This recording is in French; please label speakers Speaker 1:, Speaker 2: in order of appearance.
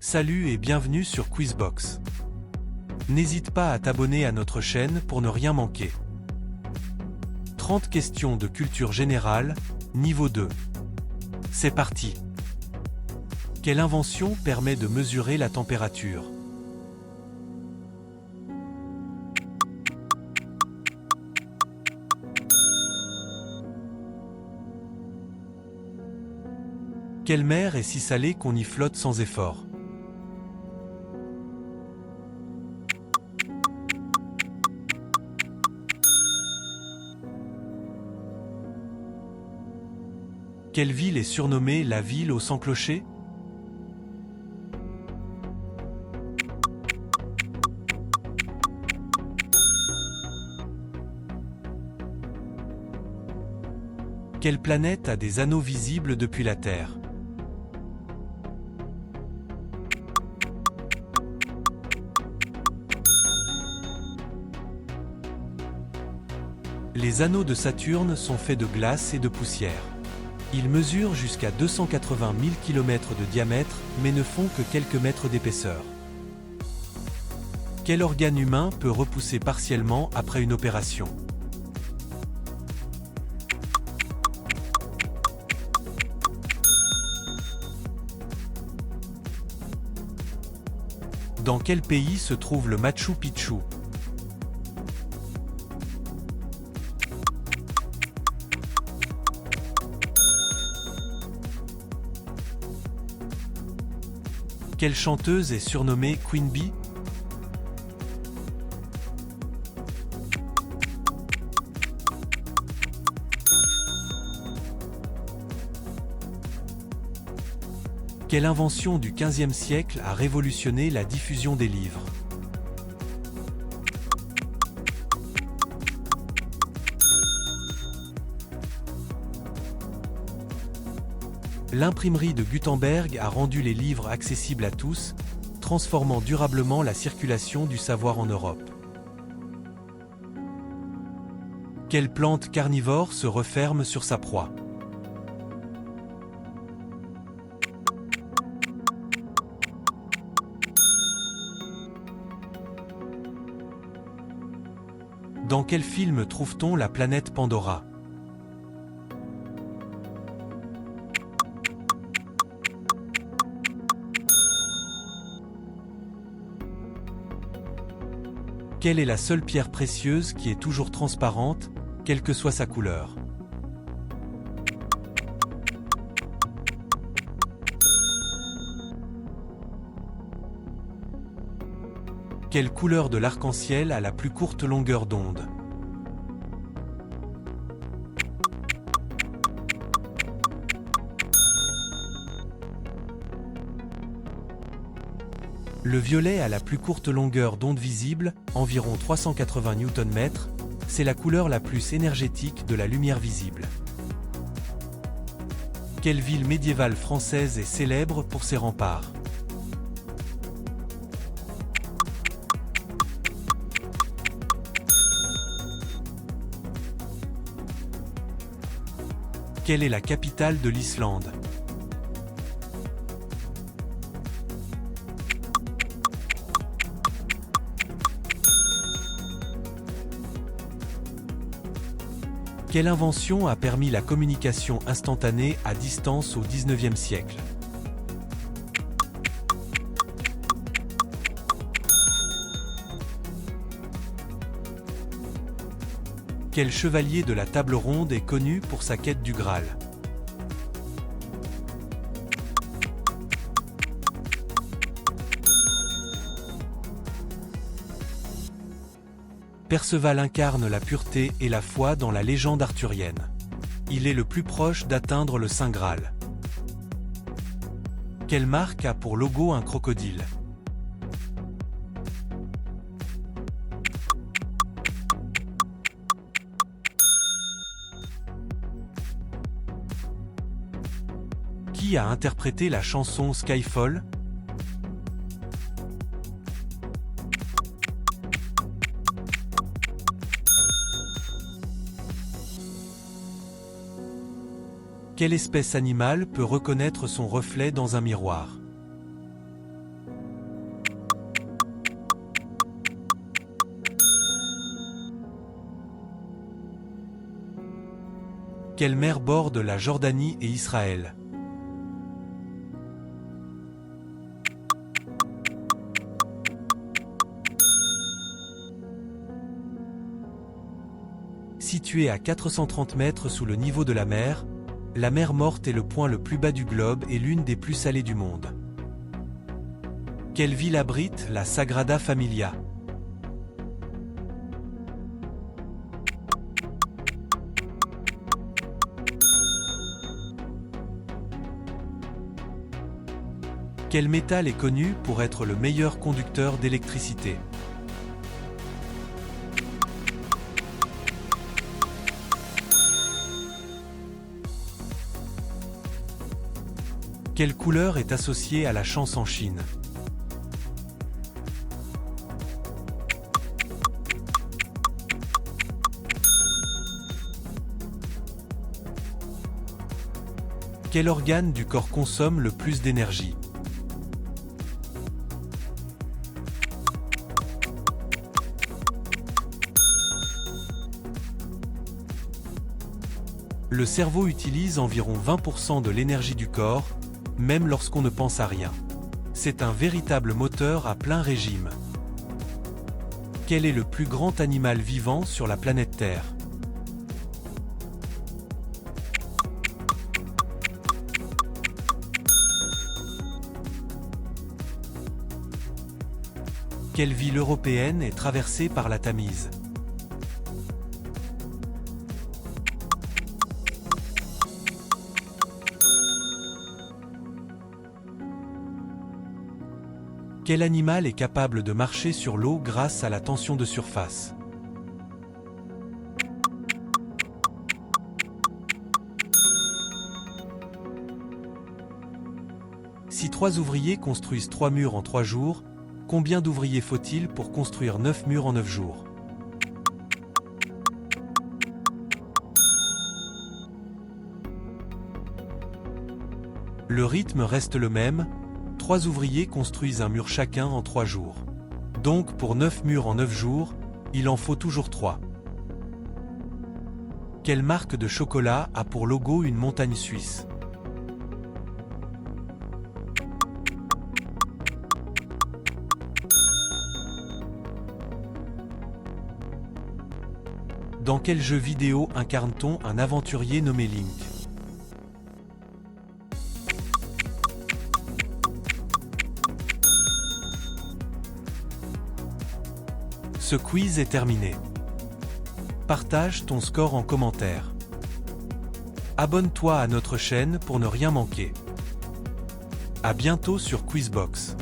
Speaker 1: Salut et bienvenue sur Quizbox. N'hésite pas à t'abonner à notre chaîne pour ne rien manquer. 30 questions de culture générale, niveau 2. C'est parti. Quelle invention permet de mesurer la température? Quelle mer est si salée qu'on y flotte sans effort? Quelle ville est surnommée la ville aux 100 clochers? Quelle planète a des anneaux visibles depuis la Terre? Les anneaux de Saturne sont faits de glace et de poussière. Ils mesurent jusqu'à 280 000 km de diamètre, mais ne font que quelques mètres d'épaisseur. Quel organe humain peut repousser partiellement après une opération? Dans quel pays se trouve le Machu Picchu? Quelle chanteuse est surnommée Queen Bee? Quelle invention du XVe siècle a révolutionné la diffusion des livres? L'imprimerie de Gutenberg a rendu les livres accessibles à tous, transformant durablement la circulation du savoir en Europe. Quelle plante carnivore se referme sur sa proie? Dans quel film trouve-t-on la planète Pandora? Quelle est la seule pierre précieuse qui est toujours transparente, quelle que soit sa couleur? Quelle couleur de l'arc-en-ciel a la plus courte longueur d'onde? Le violet a la plus courte longueur d'onde visible, environ 380 Nm, c'est la couleur la plus énergétique de la lumière visible. Quelle ville médiévale française est célèbre pour ses remparts? Quelle est la capitale de l'Islande? Quelle invention a permis la communication instantanée à distance au XIXe siècle? Quel chevalier de la table ronde est connu pour sa quête du Graal? Perceval incarne la pureté et la foi dans la légende arthurienne. Il est le plus proche d'atteindre le Saint Graal. Quelle marque a pour logo un crocodile? Qui a interprété la chanson Skyfall? Quelle espèce animale peut reconnaître son reflet dans un miroir? Quelle mer borde la Jordanie et Israël? Située à 430 mètres sous le niveau de la mer Morte est le point le plus bas du globe et l'une des plus salées du monde. Quelle ville abrite la Sagrada Familia? Quel métal est connu pour être le meilleur conducteur d'électricité? Quelle couleur est associée à la chance en Chine? Quel organe du corps consomme le plus d'énergie? Le cerveau utilise environ 20% de l'énergie du corps, même lorsqu'on ne pense à rien. C'est un véritable moteur à plein régime. Quel est le plus grand animal vivant sur la planète Terre? Quelle ville européenne est traversée par la Tamise? Quel animal est capable de marcher sur l'eau grâce à la tension de surface? Si 3 ouvriers construisent 3 murs en 3 jours, combien d'ouvriers faut-il pour construire 9 murs en 9 jours? Le rythme reste le même. 3 ouvriers construisent un mur chacun en 3 jours. Donc pour 9 murs en 9 jours, il en faut toujours 3. Quelle marque de chocolat a pour logo une montagne suisse? Dans quel jeu vidéo incarne-t-on un aventurier nommé Link? Ce quiz est terminé. Partage ton score en commentaire. Abonne-toi à notre chaîne pour ne rien manquer. À bientôt sur Quizbox.